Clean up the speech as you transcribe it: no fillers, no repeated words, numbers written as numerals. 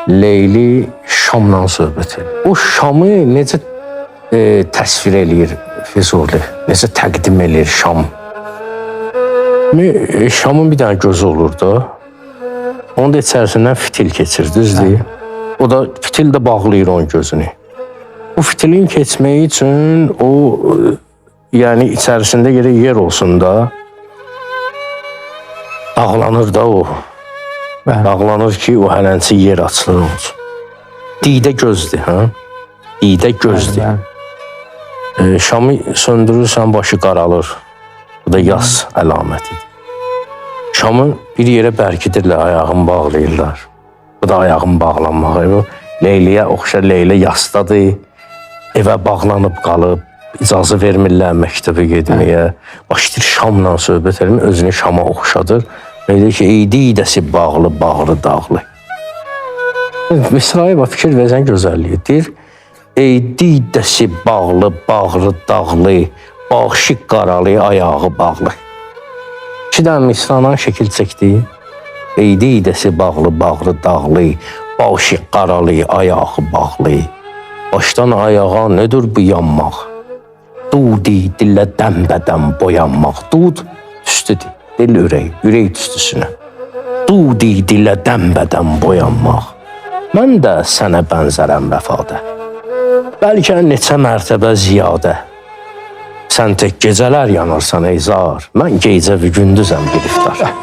Leyli Şamla söhbət edir. O Şamı necə təsvir eləyir Füzuli? Necə təqdim eləyir Şam? Şamın bir dənə gözü olur da. Onun da içərisindən fitil keçir, düzdür? O da fitil də bağlayır onun gözünü. Bu fitilin keçməyi üçün o yəni içərisində yer olsun da dağlanır da o. Dağlanır ki, o hələnçi yer açılır olsun. Didə gözdür, hə? Didə gözdür. Şamı söndürürsən, başı qaralır. Bu da yas əlamətidir. Şamı bir yerə bərkidirlər, ayağını bağlayırlar. Bu da ayağın bağlanmağı. Leyliyə oxşar, Leylə yasdadır. Evə bağlanıb qalıb. İcazə vermirlər məktəbə getməyə. Başlayır Şamla söhbət edin, özünü Şama oxşadır. Deyir ki, ey didəsi bağlı, bağrı dağlı. Misraya fikir versən gözəlliyi. Deyir, ey didəsi bağlı, bağrı dağlı, başı qaralı, ayağı bağlı. İki dənə misradan şəkil çəkdi. Ey didəsi bağlı, bağrı dağlı, başı qaralı, ayağı bağlı. Başdan ayağa nədir bu yanmaq? Dudi dillə dəmbədən boyanmaq. Dud üstüdür, dil ürək üstüsünə. Dudi dillə dəmbədən boyanmaq. Mən də sənə bənzərəm vəfada. Bəlkə neçə mərtəbə ziyadə. Sən tək gecələr yanarsan ey zar. Mən gecə və gündüzəm giriftar.